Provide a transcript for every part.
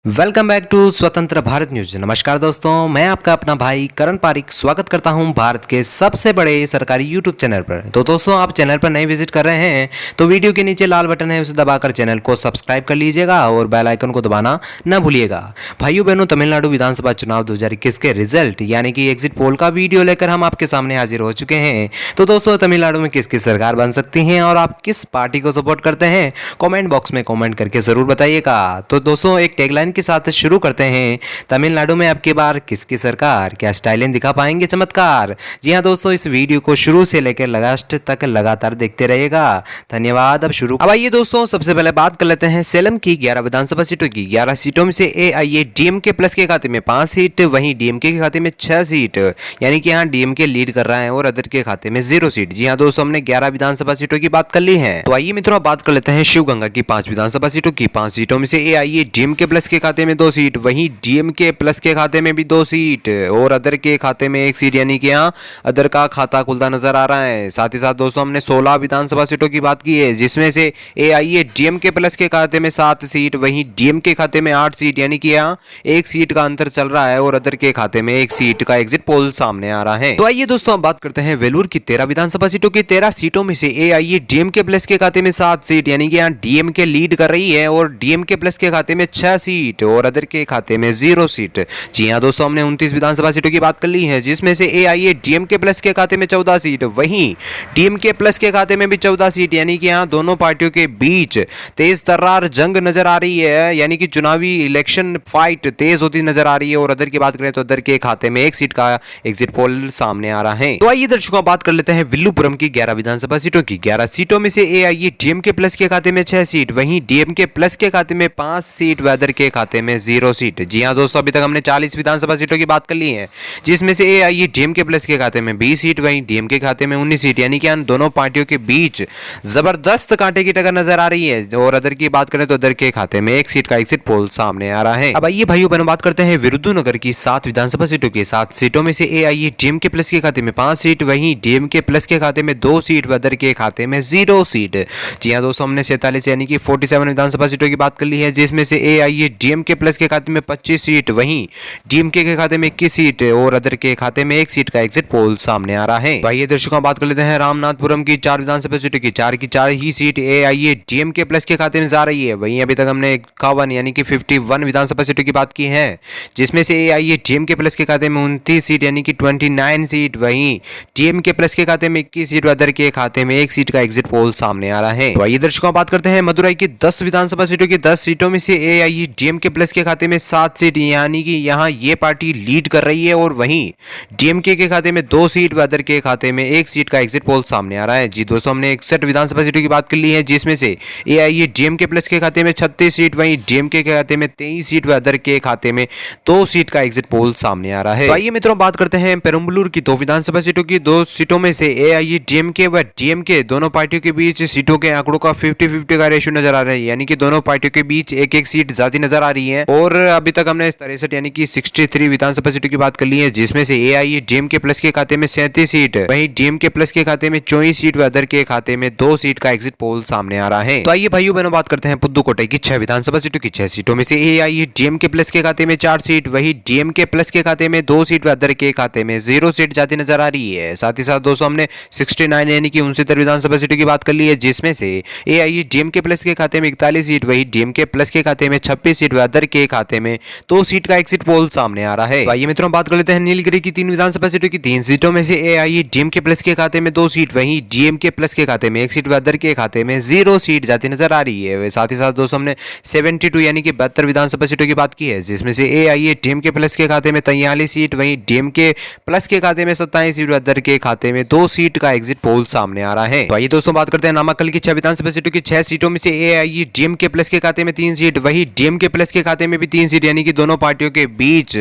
Welcome back to स्वतंत्र Bharat news. नमस्कार दोस्तों, मैं आपका अपना भाई करण पारिक स्वागत करता हूं भारत के सबसे बड़े सरकारी यूट्यूब चैनल पर। तो दोस्तों, आप चैनल पर नए विजिट कर रहे हैं तो वीडियो के नीचे लाल बटन है, उसे दबाकर चैनल को सब्सक्राइब कर लीजिएगा और बेल आइकन को दबाना न भूलिएगा। भाइयों बहनों, तमिलनाडु विधानसभा चुनाव 2021 के रिजल्ट यानी कि एग्जिट पोल का वीडियो लेकर हम आपके सामने हाजिर हो चुके हैं। तो दोस्तों, तमिलनाडु में किसकी सरकार बन सकती है और आप किस पार्टी को सपोर्ट करते हैं, कॉमेंट बॉक्स में कॉमेंट करके जरूर बताइएगा। तो दोस्तों, एक टैगलाइन के साथ शुरू करते हैं। तमिलनाडु में अब की बार किसकी सरकार, क्या स्टाइलें दिखा पाएंगे चमत्कार। जी हां दोस्तों, इस वीडियो को शुरू से लेकर लास्ट तक लगातार देखते रहिएगा। धन्यवाद। अब आइए दोस्तों, सबसे पहले बात कर लेते हैं सेलम की 11 विधानसभा सीटों की। 11 सीटों में से एआईएडीएमके प्लस के खाते में 5 सीट, वहीं डीएमके के खाते में 6 सीट, यानी कि यहाँ डीएमके लीड कर रहा है और अदर के खाते में 0 सीट। जी हाँ दोस्तों, हमने 11 विधानसभा सीटों की बात कर ली है। तो आइए मित्रों, बात कर लेते हैं शिवगंगा की 5 विधानसभा सीटों की। 5 सीटों में से एआईएडीएमके प्लस के खाते में 2 सीट, वहीं डीएमके प्लस के खाते में भी 2 सीट और अदर के खाते में 1 सीट, यानी कि यहाँ अदर का खाता खुलता नजर आ रहा है। साथ ही साथ दोस्तों, हमने 16 विधानसभा सीटों की बात की है, जिसमें से एआईएडीएमके प्लस के खाते में 7 सीट, वहीं डीएमके खाते में 8 सीट, यानी कि यहाँ 1 सीट का अंतर चल रहा है और अदर के खाते में 1 सीट का एग्जिट पोल सामने आ रहा है। तो आइए दोस्तों, अब बात करते हैं वेलूर की 13 विधानसभा सीटों की। 13 सीटों में से एआईएडीएमके प्लस के खाते में 7 सीट, यानी कि यहाँ डीएमके लीड कर रही है और डीएमके प्लस के खाते में 6 सीट और अदर के खाते में 0 सीट। जी हां दोस्तों, हमने 29 विधानसभा सीटों की बात कर ली है, जिसमें से एआईएडीएमके प्लस के खाते में 14 सीट, वहीं डीएमके प्लस के खाते में भी 14 सीट, यानी कि यहाँ दोनों पार्टियों के बीच तेज तर्रार जंग नजर आ रही है, यानी कि चुनावी इलेक्शन फाइट तेज होती नजर आ रही है। और अदर की बात करें तो अदर के खाते में 1 सीट का एग्जिट पोल सामने आ रहा है। तो आइए दर्शकों, बात कर लेते हैं विल्लुपुरम की 11 विधानसभा सीटों की। 11 सीटों में से एआईएडीएमके प्लस के खाते में 6 सीट, वहीं डीएमके प्लस के खाते में 5 सीट व अदर के खाते में 0 सीट। जी हां दोस्तों, अभी तक हमने 40 विधानसभा सीटों की बात कर ली है, जिसमें से एआईएडीएमके प्लस के खाते में 20 सीट, वहीं डीएमके खाते में 19 सीट, यानी कि इन दोनों पार्टियों के बीच जबरदस्त कांटे की टक्कर नजर आ रही है। और अदर की बात करें तो अदर के खाते में 1 सीट का एग्जिट पोल सामने आ रहा है। अब आइए भाइयों बहनों, बात करते हैं विरुद्धुनगर की 7 विधानसभा सीटों की। 7 सीटों में से एआईएडीएमके प्लस के खाते में 5 सीट, वहीं डीएमके प्लस के खाते में 2 सीट व अदर के खाते में 0 सीट। जी हां दोस्तों, हमने 47 यानी कि 47 विधानसभा सीटों की बात कर ली है, जिसमें से एआईएडीएमके प्लस के खाते में 25 सीट, वहीं डीएमके के खाते में 21 सीट और अदर के खाते में 1 सीट का एग्जिट पोल सामने आ रहा है। तो आइए दर्शकों, बात कर लेते हैं रामनाथपुरम की 4 विधानसभा सीटों की। 4 की 4 ही सीट एआईएडीएमके प्लस के खाते में जा रही है। वहीं अभी तक हमने 51 यानी कि 51 विधानसभा सीटों की बात की है, जिसमें से एआईएडीएमके प्लस के खाते में 29 सीट यानी कि 29 सीट, वहीं डीएमके प्लस के खाते में 21 सीट, अदर के खाते में 1 सीट का एग्जिट पोल सामने आ रहा है। तो आइए दर्शकों, बात करते हैं मदुरई की 10 विधानसभा सीटों की। 10 सीटों में से एआईएडीएमके प्लस के खाते में 7 सीट, यानी कि यहाँ ये पार्टी लीड कर रही है और वहीं डीएमके के खाते में 2 सीट व अदर के खाते में 1 सीट का एग्जिट पोल सामने आ रहा है। जी दोस्तों, हमने 61 विधानसभा सीटों की बात कर ली है, जिसमें से एआईएडीएमके प्लस के खाते में 36 सीट, वहीं डीएमके के खाते में 23 सीट व अदर के खाते में 2 सीट का एग्जिट पोल सामने आ रहा है। तो आइए मित्रों, बात करते हैं पेरम्बलूर की 2 विधानसभा सीटों की। 2 सीटों में से एआईएडीएमके व डीएमके दोनों पार्टियों के बीच सीटों के आंकड़ों का 50-50 का रेशियो नजर आ रहा है, यानी कि दोनों पार्टियों के बीच 1-1 सीट ज्यादा नजर आ रही है। और अभी तक हमने 63 यानी कि 63 विधानसभा सीटों की बात कर ली है, जिसमें से एआईएडीएमके प्लस के खाते में 37 सीट, वहीं डीएमके प्लस के खाते में 24 सीट व अदर के खाते में 2 सीट का एग्जिट पोल सामने आ रहा है। तो आइए भाइयों बहनों, बात करते हैं पुदुकोट्टई की 6 विधानसभा सीटों की। 6 सीटों में से एआईएडीएमके प्लस के खाते में 4 सीट, वहीं डीएमके प्लस के खाते में 2 सीट व अदर के खाते में 0 सीट जाती नजर आ रही है। साथ ही साथ दोस्तों, हमने 69 यानी कि 69 विधानसभा सीटों की बात कर ली है, जिसमें से एआईएडीएमके प्लस के खाते में 41 सीट, वहीं डीएमके प्लस के खाते में 26 सीट व अदर के खाते में 2 सीट का एग्जिट पोल सामने आ रहा है। आइए मित्रों, बात कर लेते हैं नीलगिरी की 3 विधानसभा सीटों की। 3 सीटों में से एआईएडीएमके प्लस के खाते में 2 सीट, वहीं डीएमके प्लस के खाते में 1 सीट व अदर के खाते में 0 सीट जाती नजर आ रही है। साथ ही साथ दोस्तों, हमने 72 यानी कि 72 विधानसभा सीटों की बात की है, जिसमें से एआईएडीएमके प्लस के खाते में 43 सीट, वहीं डीएमके प्लस के खाते में 27 सीट व अदर के खाते में 2 सीट का एग्जिट पोल सामने आ रहा है। तो आइए दोस्तों, बात करते हैं नामाकल की 6 विधानसभा सीटों की। 6 सीटों में से एआईएडीएमके प्लस के खाते में 3 सीट, वहीं डीएमके प्लस के खाते में भी 3 सीट, यानी कि दोनों पार्टियों के बीच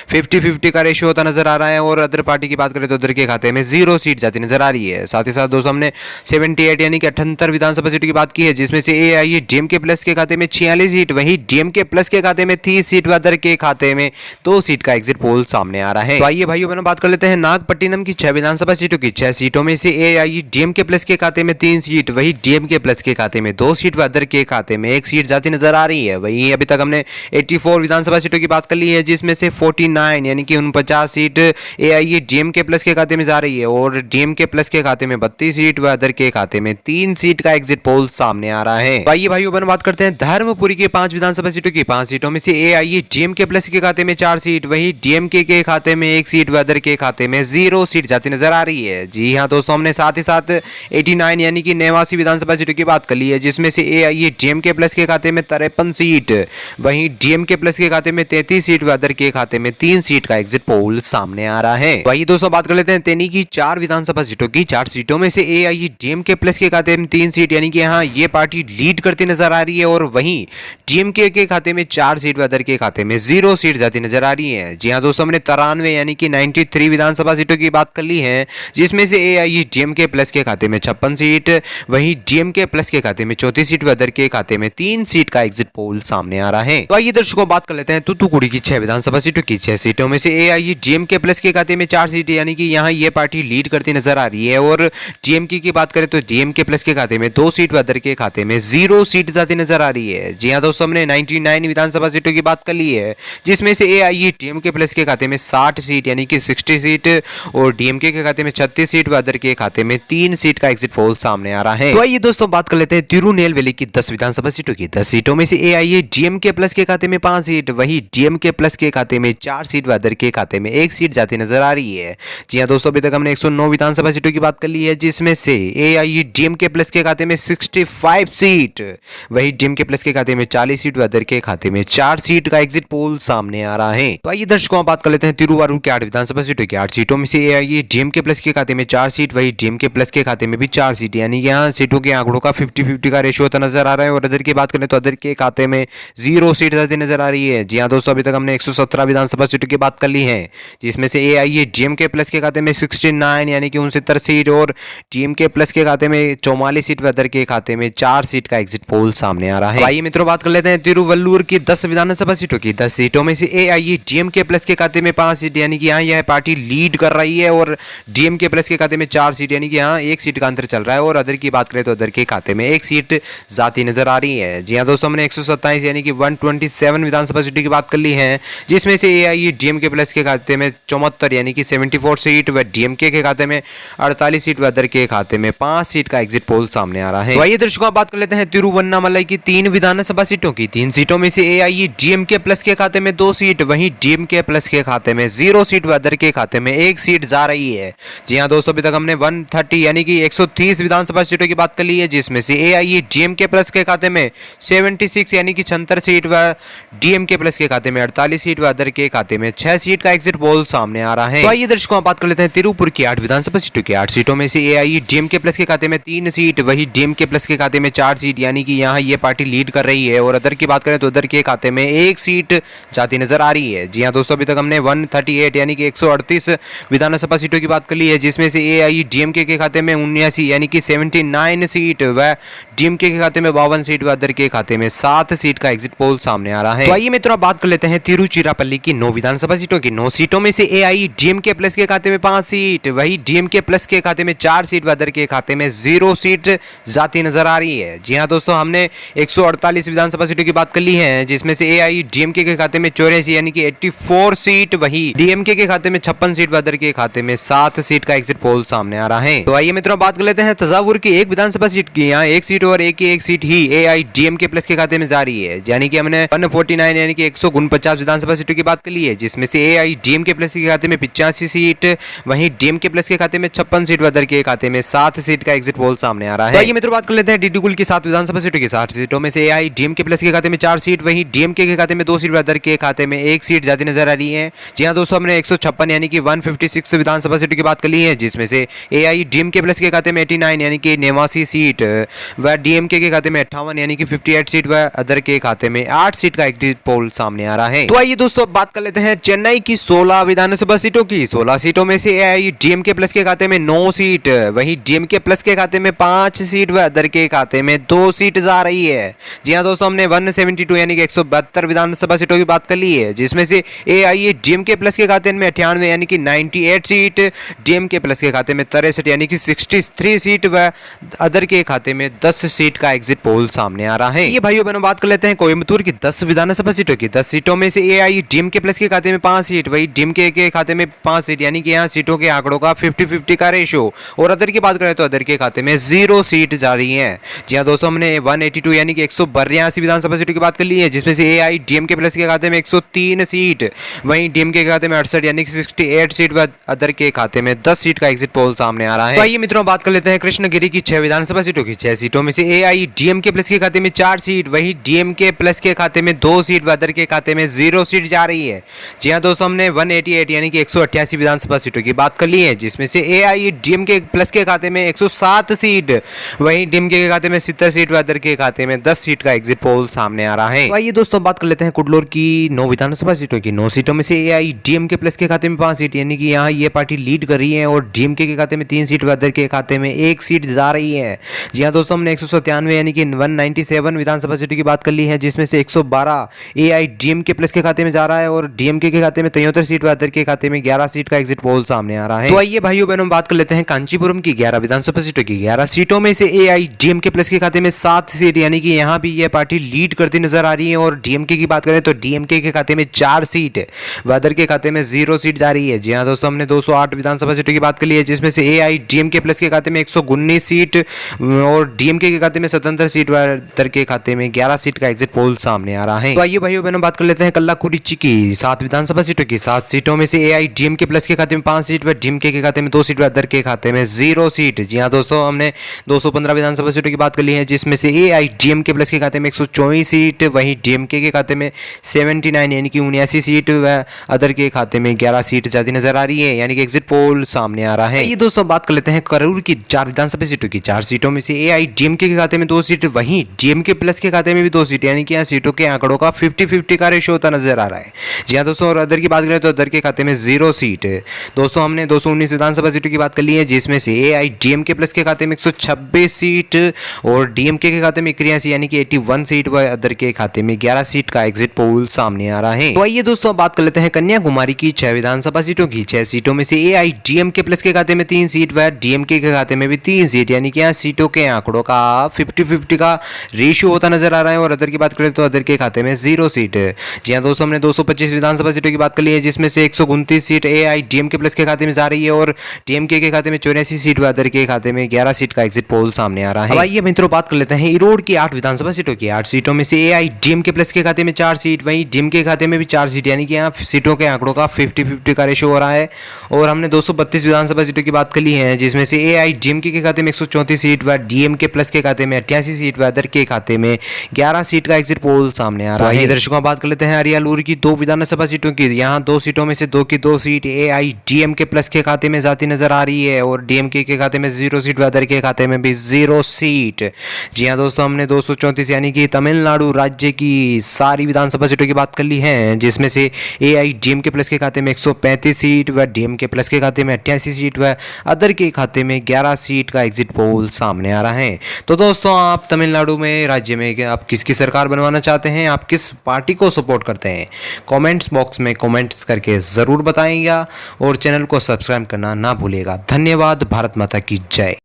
50-50 का रेशियो होता नजर आ रहा है। और अदर पार्टी की बात करें तो अदर के खाते में 0 सीट जाती नजर आ रही है। साथ ही साथ दोस्तों, हमने 78 यानी कि 78 विधानसभा सीटों की बात की है, जिसमें से एआईएडीएमके प्लस के खाते में 46 सीट, वहीं डीएमके प्लस के खाते में 30 सीट व अदर के खाते में 2 सीट का एग्जिट पोल सामने आ रहा है। तो आइए भाइयों बहनों, बात कर लेते हैं नागपट्टिनम की 6 विधानसभा सीटों की। 6 सीटों में से एआईएडीएमके प्लस के खाते में 3 सीट, वहीं डीएमके प्लस के खाते में 2 सीट व अदर के खाते में 1 सीट जाती नजर आ रही है। वहीं अभी तक हमने 84 विधानसभा सीटों की बात कर ली है, जिसमें से 49 यानी कि 49 सीट AIADMK प्लस के खाते में जा रही है और DMK प्लस के खाते में 32 सीट व अदर के खाते में 3 सीट का एग्जिट पोल सामने आ रहा है। आइए भाइयों बहनों बात करते हैं धर्मपुरी के 5 विधानसभा सीटों की। 5 सीटों में से AIADMK प्लस के खाते में 4 सीट, वही DMK के खाते में 1 सीट व अदर के खाते में 0 सीट जाती नजर आ रही है। जी हाँ दोस्तों, हमने साथ ही साथ 89 यानी कि 89 विधानसभा सीटों की बात कर ली है, जिसमें से AIADMK प्लस के खाते में 53 सीट, वहीं DMK प्लस के खाते में 33 सीट व अदर के खाते में 3 सीट का एग्जिट पोल सामने आ रहा है। वही दोस्तों बात कर लेते हैं तेनी की 4 विधानसभा सीटों की। 4 सीटों में से AIADMK प्लस के खाते में 3 सीट यानी कि यहाँ ये पार्टी लीड करती नजर आ रही है और वहीं DMK के खाते में 4 सीट व अदर के खाते में 0 सीट जाती नजर आ रही है। जी हाँ दोस्तों, हमने 93 यानी कि 93 विधानसभा सीटों की बात कर ली है, जिसमें से AIADMK प्लस के खाते में 56 सीट, वहीं DMK प्लस के खाते में 34 सीट व अदर के खाते में 3 सीट का एग्जिट पोल सामने आ रहा है। तो आइए दर्शकों बात कर लेते हैं तूतुकुड़ी की 6 विधानसभा सीटों की। 6 सीटों में से AIADMK प्लस के खाते में 4 सीट यानी कि यहाँ ये पार्टी लीड करती नजर आ रही है और DMK की बात करें तो DMK प्लस के खाते में 2 सीट व अदर के खाते में 0 सीट जाती नजर आ रही है। जी हाँ दोस्तों, हमने 99 विधानसभा सीटों की बात कर ली है, जिसमें से AIADMK प्लस के खाते में 60 सीट यानी कि 60 सीट और DMK के खाते में 36 सीट व अदर के खाते में 3 सीट का एग्जिट पोल सामने आ रहा है। तो आइए दोस्तों बात कर लेते हैं तिरुनेलवेली की 10 विधानसभा सीटों की। 10 सीटों में से AIADMK प्लस के खाते में 5 सीट, वही DMK प्लस के खाते में 4 सीट व अदर के खाते में 1 सीट जाती नजर आ रही है। जी हाँ दोस्तों, अभी तक हमने 109 विधानसभा सीटों की बात कर ली है, जिसमें से AIADMK प्लस के खाते में 65 सीट, वही DMK प्लस के खाते में 40 सीट व अदर के खाते में 4 सीट का एग्जिट पोल सामने आ रहा है। तो आइए दर्शकों बात कर लेते हैं तिरुवारूर के 8 विधानसभा सीटों की। 8 सीटों में से AIADMK प्लस के खाते में 4 सीट, वही DMK प्लस के खाते में भी 4 सीट यानी कि यहाँ सीटों के आंकड़ों का 50-50 का रेशियो होता नजर आ रहा है और अदर की बात करें तो अदर के खाते में 0 सीट जाती नजर आ रही है। जी हाँ दोस्तों, अभी तक हमने 117 विधानसभा सीटों की बात कर ली है, जिसमें से AIADMK प्लस के खाते में 69 यानी कि 69 सीट और DMK प्लस के खाते में 44 सीट व अदर के खाते में 4 सीट का एग्जिट पोल सामने आ रहा है। आइए मित्रों बात कर लेते हैं तिरुवल्लुवर की 10 विधानसभा सीटों की। 10 सीटों में से AIADMK प्लस के खाते में 5 सीट यानी कि यहाँ यह पार्टी लीड कर रही है और DMK प्लस के खाते में 4 सीट यानी कि यहाँ 1 सीट का अंतर चल रहा है और अदर की बात करें तो अदर के खाते में 1 सीट जाती नजर आ रही है। जी हाँ दोस्तों, हमने 127 यानी कि 127 विधानसभा सीटों की बात कर ली है, जिसमें से AIADMK प्लस के खाते में 74 यानी कि 74 सीट व DMK के खाते में 48 सीट व अदर के खाते में 5 सीट का एग्जिट पोल सामने आ रहा है। तो आइए दर्शकों आप बात कर लेते हैं तिरुवन्नामलाई की 3 विधानसभा सीटों की। 3 सीटों में से AIADMK प्लस के खाते में 2 सीट, वहीं DMK प्लस के खाते में 0 सीट व अदर के खाते में 1 सीट जा रही है। जी हाँ दोस्तों, अभी तक हमने 130 यानी कि 130 विधानसभा सीटों की बात कर ली है, जिसमें से AIADMK प्लस के खाते में 76 यानी कि 76 सीट व DMK प्लस के खाते में 48 सीट व अदर के खाते में 6 सीट का एग्जिट पोल सामने आ रहा है। तो आइए दर्शकों आप बात कर लेते हैं तिरुपुर की 8 विधानसभा सीटों की। 8 सीटों में से AIADMK प्लस के खाते में 3 सीट, वही DMK प्लस के खाते में 4 सीट यानी कि यहाँ ये पार्टी लीड कर रही है और अदर की बात करें तो अदर के खाते में 1 सीट जाती नजर आ रही है। जी हाँ दोस्तों, अभी तक हमने 138 यानी कि 138 विधानसभा सीटों की बात कर ली है, जिसमें से AIADMK के खाते में 79 यानी कि 79 सीट व DMK के खाते में 52 सीट व अदर के खाते में 7 सीट का एग्जिट पोल सामने आ रहा है। तो आइए मित्रों आप बात कर लेते हैं तिरुचिरापल्ली की 9 विधानसभा सीटों की। 9 सीटों में से AIADMK प्लस के खाते में 5 सीट, वही DMK प्लस के खाते में 4 सीट व अदर के खाते में 0 सीट जाती नजर आ रही है। जी हाँ दोस्तों, हमने 148 विधानसभा सीटों की बात कर ली है, जिसमें से AIADMK के खाते में 84 यानी कि 84 सीट, वही DMK के खाते में 56 सीट व अदर के खाते में 7 सीट का एग्जिट पोल सामने आ रहा है। तो आइए मित्रों बात कर लेते हैं तंजावुर की 1 विधानसभा सीट की। यहाँ 1 सीट और एक सीट ही AIADMK प्लस के खाते में जा रही है, यानी कि हमने 149 यानी कि 149 विधानसभा सीटों की बात कर ली है, जिसमें से AIADMK प्लस के खाते में 85 सीट, वहीं DMK प्लस के खाते में 56 सीट व अदर के खाते में 7 सीट का एग्जिट पोल सामने आ रहा है। तो आइए मित्रों बात कर लेते हैं डिंडीगुल की 7 विधानसभा सीटों की। 7 सीटों में से AIADMK प्लस के खाते में 4 सीट, वहीं DMK के खाते में 2 सीट व अदर के खाते में 1 सीट जाती नजर आ रही है। जी हाँ दोस्तों, हमने 156 यानी कि 156 विधानसभा सीटों की बात कर ली है, जिसमें से AIADMK प्लस के खाते में 89 यानी कि 89 सीट व DMK के खाते में 58 यानी कि 58 सीट व अदर के खाते में 8 सीट का एग्जिट पोल सामने आ रहा है। तो आइए दोस्तों बात कर लेते हैं चेन्नई की 16 विधानसभा सीटों की। 16 सीटों में से AIADMK प्लस के खाते में 9 सीट, वहीं DMK प्लस के खाते में 5 सीट व अदर के खाते में 2 सीट जा रही है। जी हाँ दोस्तों, हमने 172 यानी कि 172 विधानसभा सीटों की बात कर ली है, जिसमें से AIADMK प्लस के खाते में 98 यानी कि 98 सीट, DMK प्लस के खाते में 63 यानी कि 63 सीट व अदर के खाते में 10 सीट का एग्जिट पोल सामने आ रहा है। ये भाइयों बहनों बात कर लेते हैं कोयम्बतूर कोटुलूर की 10 विधानसभा सीटों की 10 सीटों में से एआईडीएमके प्लस के खाते में 5 सीट, वही डीएमके के खाते में 5 सीट, यानी कि यहाँ सीटों के आंकड़ों का 50-50 का रेशो। और अदर की बात करें तो अदर के खाते में 0 सीट जा रही है। जी हाँ दोस्तों, हमने 182 यानी कि 182 विधानसभा सीटों की बात कर ली है, जिसमें से एआईडीएमके प्लस के खाते में 103 सीट, वहीं डीएमके के खाते में 68 यानी कि 68 सीट, व अदर के खाते में 10 सीट का एग्जिट पोल सामने आ रहा है। तो आइए मित्रों बात कर लेते हैं कृष्णगिरी की 6 विधानसभा सीटों की। 6 सीटों में से एआईडीएमके प्लस के खाते में 4 सीट, वही डीएमके प्लस के खाते में 2 सीट, व अदर के खाते में 0 सीट जा रही है। जी हाँ दोस्तों, हमने 188 यानी कि 188 विधानसभा सीटों की बात कर ली है, जिसमें से एआईडीएमके प्लस के खाते में 107 सीट, वहीं डीएमके के खाते में 70 सीट, व अदर के खाते में 10 सीट का एग्जिट पोल सामने आ रहा है। तो आइए दोस्तों बात कर लेते हैं कुडलोर की 9 विधानसभा सीटों की। 9 सीटों में से एआईडीएमके प्लस के खाते में 5 सीट, यानी कि यहाँ ये पार्टी लीड कर रही है, और डीएमके के खाते में 3 सीट, व अदर के खाते में 1 सीट जा रही है। जी हाँ दोस्तों, हमने 197 यानी कि 197 विधानसभा सीटों की बात कर ली है, जिसमें से 112 एआईडीएमके प्लस के खाते में जा रहा है, और डीएमके के खाते में 73 सीट, व अदर के खाते में 11 सीट का एग्जिट पोल सामने आ रहा है। तो आइए भाइयों बहनों बात कर लेते हैं कांचीपुरम की 11 विधानसभा सीटों की। 11 सीटों में से एआईडीएमके प्लस के खाते में 7 सीट, यानी कि यहाँ भी यह पार्टी लीड करती नजर आ रही है। और डीएमके की बात करें तो डीएमके के खाते में 4 सीट, व अदर के खाते में 0 सीट जा रही है। जी हाँ दोस्तों, हमने 208 विधानसभा सीटों की बात कर ली है, जिसमें से एआईडीएमके प्लस के खाते में 119 सीट, और डीएमके के खाते में 77 सीट, व अदर के खाते में 11 सीट का एग्जिट पोल सामने आ रहा है। तो आइए भाइयों बहनों बात कर लेते हैं कल्लाकुरिची की 7 विधानसभा सीटों की। 7 सीटों में से एआईडीएमके प्लस के खाते में 5 सीट, व डीएमके के खाते में 2 सीट, व अदर के खाते में 0 सीट। जी हाँ दोस्तों, हमने 215 विधानसभा सीटों की बात कर ली है, जिसमें से एआईडीएमके प्लस के खाते में 124 सीट, वहीं डीएमके के खाते में 79 यानी कि 79 सीट, व अदर के खाते में 11 सीट जाती नजर आ रही है, यानी कि एग्जिट पोल सामने आ रहा है। ये दोस्तों बात कर लेते हैं करूर की 4 विधानसभा सीटों की। 4 सीटों में से एआईडीएमके के खाते में 2 सीट, वहीं डीएमके प्लस के खाते में भी 2 सीट, यानी कि यहाँ सीटों के आंकड़ों का 50-50 का रेशो होता नजर आ रहा है। जी हाँ दोस्तों, और अदर की बात करें तो अदर के खाते में 0 सीट। दोस्तों हमने 219 विधानसभा सीटों की बात कर ली है, जिसमें से एआईडीएमके प्लस के खाते में 126 सीट, और डीएमके के खाते में 81 यानी कि 81 सीट, व अदर के खाते में 11 सीट का एग्जिट पोल सामने आ रहा है। तो आइए दोस्तों बात कर लेते हैं कन्याकुमारी की 6 विधानसभा सीटों की। 6 सीटों में से एआईडीएमके प्लस के खाते में 3 सीट, व डीएमके के खाते में भी 3 सीट, यानी कि यहाँ सीटों के आंकड़ों का 50-50 का रेशियो होता नजर आ रहा है। और अदर की बात करें तो अदर के खाते में 0 सीट। जी हाँ दोस्तों, हमने 225 विधानसभा सीटों की बात कर ली है, जिसमें से 129 सीट एआईडीएमके प्लस के खाते में जा रही है, और डीएमके के खाते में 84 सीट, व अदर के खाते में 11 सीट का एग्जिट पोल सामने आ रहा है। आइए मित्रों बात कर लेते हैं इरोड की 8 विधानसभा सीटों की। 8 सीटों में से एआईडीएमके प्लस के खाते में 4 सीट, वहीं डीएमके के खाते में भी 4 सीट, यानी कि यहाँ सीटों के आंकड़ों का 50-50 का रेशो हो रहा है। और हमने 232 विधानसभा सीटों की बात कर ली है, जिसमें से एआईडीएमके के खाते में 134 सीट, व डीएमके प्लस के खाते में 88 सीट, व अदर के खाते में 11 सीट का एग्जिट पोल सामने आ रहा है। दर्शकों बात कर लेते हैं अरियालूर की 2 विधानसभा सीटों की। यहाँ 2 सीटों में से 2 की 2 सीट एआईडीएमके प्लस के खाते में जाती नजर आ रही है, और डीएमके के खाते में 0 सीट, व अदर के खाते में भी 0 सीट। जी हाँ दोस्तों, हमने 234 यानी कि तमिलनाडु राज्य की सारी विधानसभा सीटों की बात कर ली है, जिसमें से एआईडीएमके प्लस के खाते में 135 सीट, व डीएमके प्लस के खाते में 88 सीट, व अदर के खाते में 11 सीट का एग्जिट पोल सामने आ रहा है। तो दोस्तों, आप तमिलनाडु में राज्य में आप किसकी सरकार बनवाना चाहते हैं, आप किस पार्टी को सपोर्ट करते हैं, कमेंट्स बॉक्स में कमेंट्स करके ज़रूर बताइएगा, और चैनल को सब्सक्राइब करना ना भूलिएगा। धन्यवाद। भारत माता की जय।